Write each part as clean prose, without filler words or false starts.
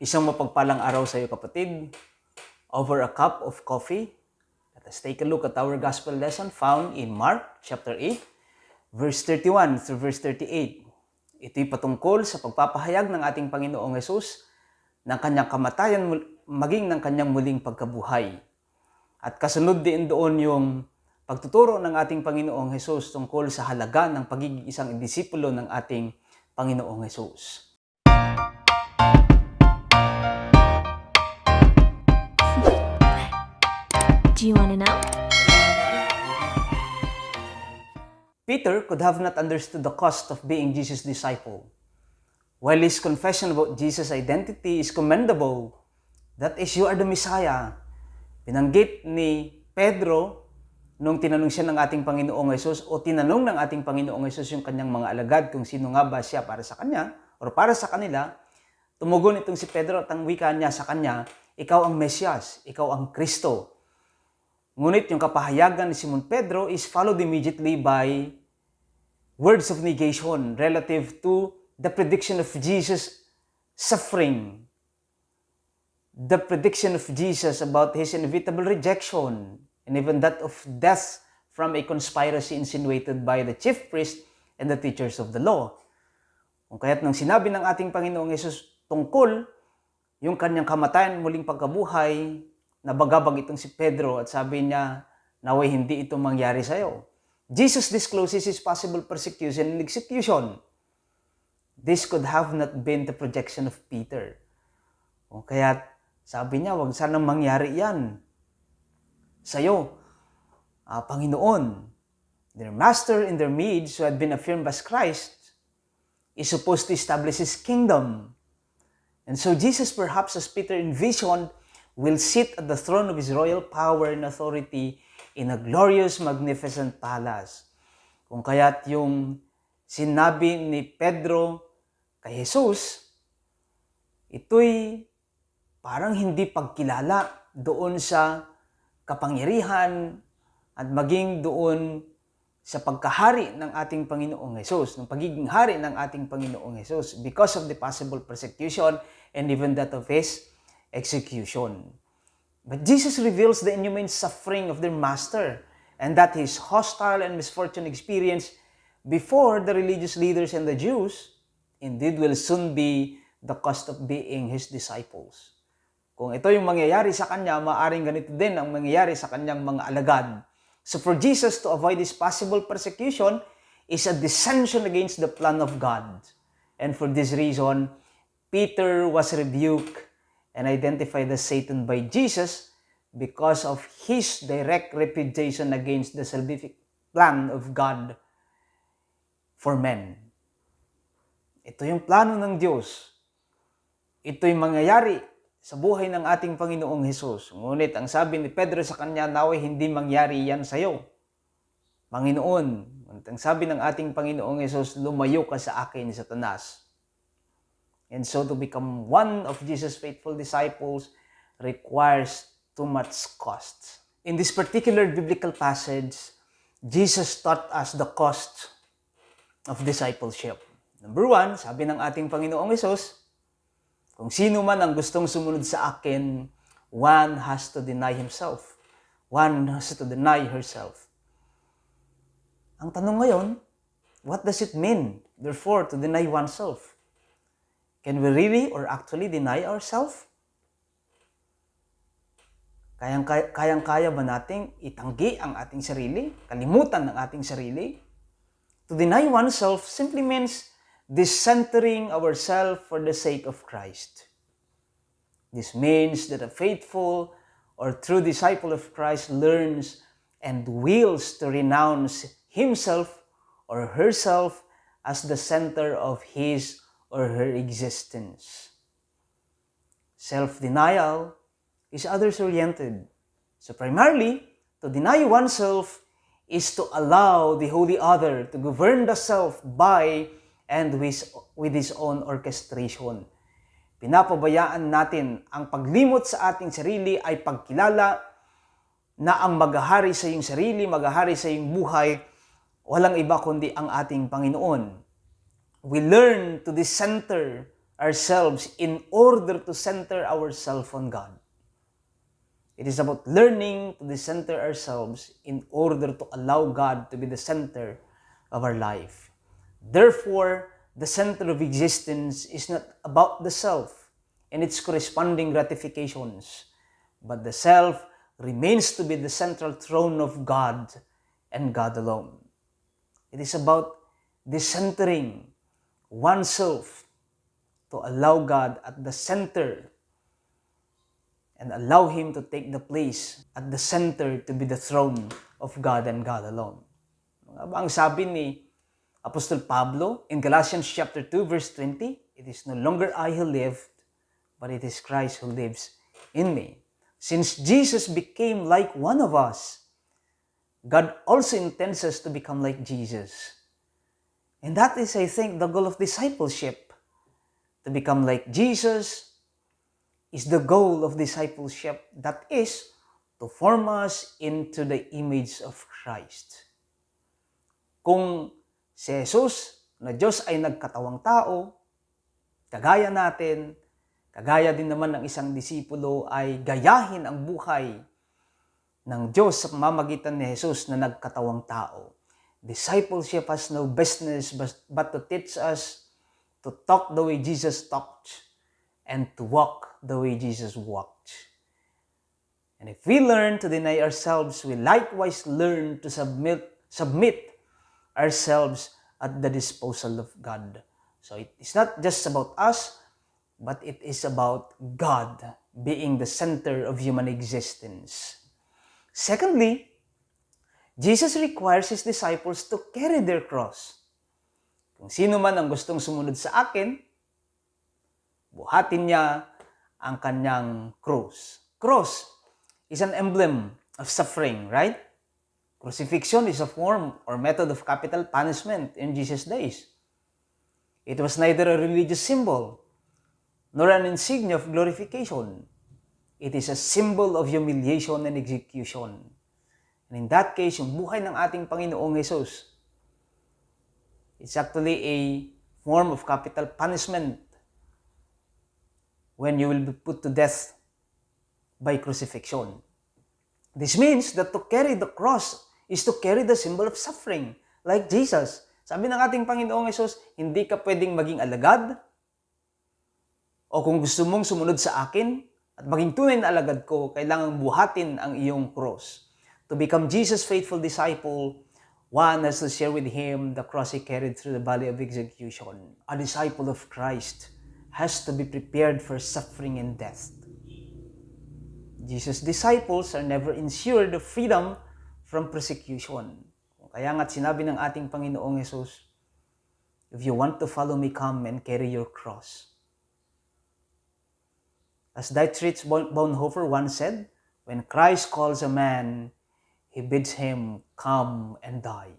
Isang mapagpalang araw sa iyo, kapatid. Over a cup of coffee, let us take a look at our gospel lesson found in Mark chapter 8, verse 31 through verse 38. Ito'y patungkol sa pagpapahayag ng ating Panginoong Hesus ng kanyang kamatayan maging ng kanyang muling pagkabuhay. At kasunod din doon yung pagtuturo ng ating Panginoong Hesus tungkol sa halaga ng pagiging isang disipulo ng ating Panginoong Hesus. Do you want to know? Peter could have not understood the cost of being Jesus' disciple. While his confession about Jesus' identity is commendable, that is, you are the Messiah, binanggit ni Pedro nung tinanong siya ng ating Panginoong Hesus o tinanong ng ating Panginoong Hesus yung kanyang mga alagad kung sino nga ba siya para sa kanya o para sa kanila, tumugon itong si Pedro at ang wika niya sa kanya, ikaw ang Mesyas, ikaw ang Kristo. Ngunit yung kapahayagan ni Simon Pedro is followed immediately by words of negation relative to the prediction of Jesus' suffering, the prediction of Jesus about his inevitable rejection, and even that of death from a conspiracy insinuated by the chief priest and the teachers of the law. Kung kaya't nang sinabi ng ating Panginoong Hesus tungkol yung kanyang kamatayan muling pagkabuhay, nabagabag itong si Pedro at sabi niya, naway hindi ito mangyari sa'yo. Jesus discloses his possible persecution and execution. This could have not been the projection of Peter. O kaya sabi niya, wag sanang mangyari yan sa'yo, Panginoon. Their master in their midst, who had been affirmed as Christ, is supposed to establish his kingdom. And so Jesus, perhaps as Peter envisioned, will sit at the throne of his royal power and authority in a glorious, magnificent palace. Kung kaya't yung sinabi ni Pedro kay Jesus, ito'y parang hindi pagkilala doon sa kapangyarihan at maging doon sa pagkahari ng ating Panginoong Hesus, ng pagiging hari ng ating Panginoong Hesus because of the possible persecution and even that of his execution. But Jesus reveals the inhumane suffering of their master and that his hostile and misfortune experience before the religious leaders and the Jews indeed will soon be the cost of being his disciples. Kung ito yung mangyayari sa kanya, maaring ganito din ang mangyayari sa kanyang mga alagad. So for Jesus to avoid this possible persecution is a dissension against the plan of God. And for this reason, Peter was rebuked and identified as Satan by Jesus because of his direct repudiation against the salvific plan of God for men. Ito yung plano ng Diyos. Ito'y mangyayari sa buhay ng ating Panginoong Hesus. Ngunit ang sabi ni Pedro sa kanya, naway hindi mangyari yan sa iyo, Panginoon. Ngunit ang sabi ng ating Panginoong Hesus, lumayo ka sa akin, Satanas. And so to become one of Jesus' faithful disciples requires too much cost. In this particular biblical passage, Jesus taught us the cost of discipleship. Number one, sabi ng ating Panginoong Hesus, kung sino man ang gustong sumunod sa akin, one has to deny himself. One has to deny herself. Ang tanong ngayon, what does it mean, therefore, to deny oneself? Can we really or actually deny ourselves? Kayang-kaya ba nating itanggi ang ating sarili? Kalimutan ang ating sarili? To deny oneself simply means decentering ourselves for the sake of Christ. This means that a faithful or true disciple of Christ learns and wills to renounce himself or herself as the center of his or her existence. Self-denial is others-oriented. So primarily, to deny oneself is to allow the holy other to govern the self by and with his own orchestration. Pinapabayaan natin ang paglimot sa ating sarili ay pagkilala na ang maghahari sa iyong sarili, maghahari sa iyong buhay, walang iba kundi ang ating Panginoon. We learn to decenter ourselves in order to center ourselves on God. It is about learning to decenter ourselves in order to allow God to be the center of our life. Therefore, the center of existence is not about the self and its corresponding gratifications, but the self remains to be the central throne of God and God alone. It is about decentering oneself to allow God at the center and allow Him to take the place at the center to be the throne of God and God alone. Ang sabi ni Apostol Pablo in Galatians chapter 2 verse 20, it is no longer I who live, but it is Christ who lives in me. Since Jesus became like one of us, God also intends us to become like Jesus. And that is, I think, the goal of discipleship. To become like Jesus is the goal of discipleship. That is, to form us into the image of Christ. Kung si Jesus na Diyos ay nagkatawang tao, kagaya natin, kagaya din naman ng isang disipulo ay gayahin ang buhay ng Diyos sa pamamagitan ni Jesus na nagkatawang tao. Discipleship has no business but to teach us to talk the way Jesus talked and to walk the way Jesus walked. And if we learn to deny ourselves, we likewise learn to submit ourselves at the disposal of God. So it is not just about us, but it is about God being the center of human existence. Secondly, Jesus requires His disciples to carry their cross. Kung sino man ang gustong sumunod sa akin, buhatin niya ang kanyang cross. Cross is an emblem of suffering, right? Crucifixion is a form or method of capital punishment in Jesus' days. It was neither a religious symbol nor an insignia of glorification. It is a symbol of humiliation and execution. And in that case, yung buhay ng ating Panginoong Jesus, it's actually a form of capital punishment when you will be put to death by crucifixion. This means that to carry the cross is to carry the symbol of suffering, like Jesus. Sabi ng ating Panginoong Jesus, hindi ka pwedeng maging alagad, o kung gusto mong sumunod sa akin at maging tunay na alagad ko, kailangang buhatin ang iyong cross. To become Jesus' faithful disciple, one has to share with Him the cross He carried through the valley of execution. A disciple of Christ has to be prepared for suffering and death. Jesus' disciples are never ensured of freedom from persecution. Kaya nga't sinabi ng ating Panginoong Jesus, if you want to follow me, come and carry your cross. As Dietrich Bonhoeffer once said, when Christ calls a man, He bids him come and die.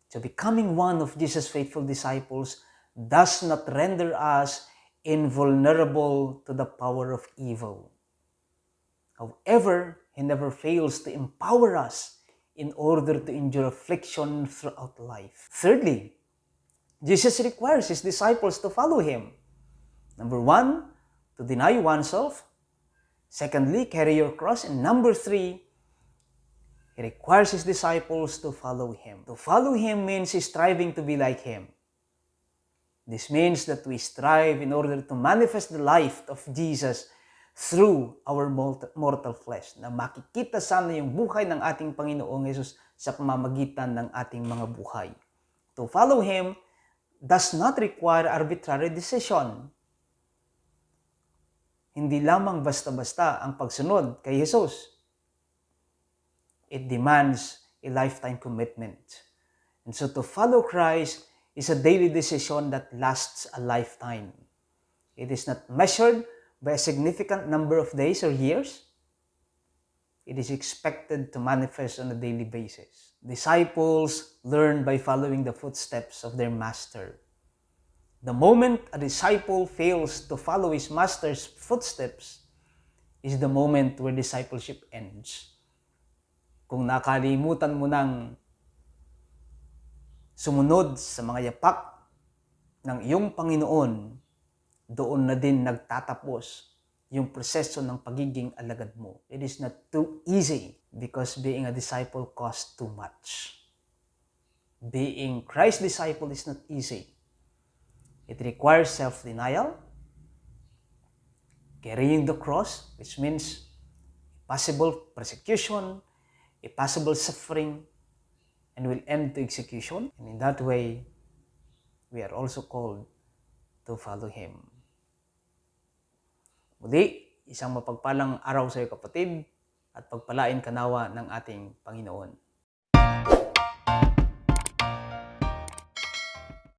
So becoming one of Jesus' faithful disciples does not render us invulnerable to the power of evil. However, He never fails to empower us in order to endure affliction throughout life. Thirdly, Jesus requires His disciples to follow Him. Number 1, to deny oneself. Secondly, carry your cross. And number 3, He requires His disciples to follow Him. To follow Him means striving to be like Him. This means that we strive in order to manifest the life of Jesus through our mortal flesh. Na makikita sana yung buhay ng ating Panginoong Jesus sa pamamagitan ng ating mga buhay. To follow Him does not require arbitrary decision. Hindi lamang basta-basta ang pagsunod kay Jesus. It demands a lifetime commitment. And so to follow Christ is a daily decision that lasts a lifetime. It is not measured by a significant number of days or years. It is expected to manifest on a daily basis. Disciples learn by following the footsteps of their master. The moment a disciple fails to follow his master's footsteps is the moment where discipleship ends. Kung nakalimutan mo nang sumunod sa mga yapak ng iyong Panginoon, doon na din nagtatapos yung proseso ng pagiging alagad mo. It is not too easy because being a disciple costs too much. Being Christ's disciple is not easy. It requires self-denial, carrying the cross, which means possible persecution, a possible suffering, and will end to execution. And in that way, we are also called to follow Him. Muli, isang mapagpalang araw sa iyo kapatid, at pagpalain ka nawa ng ating Panginoon.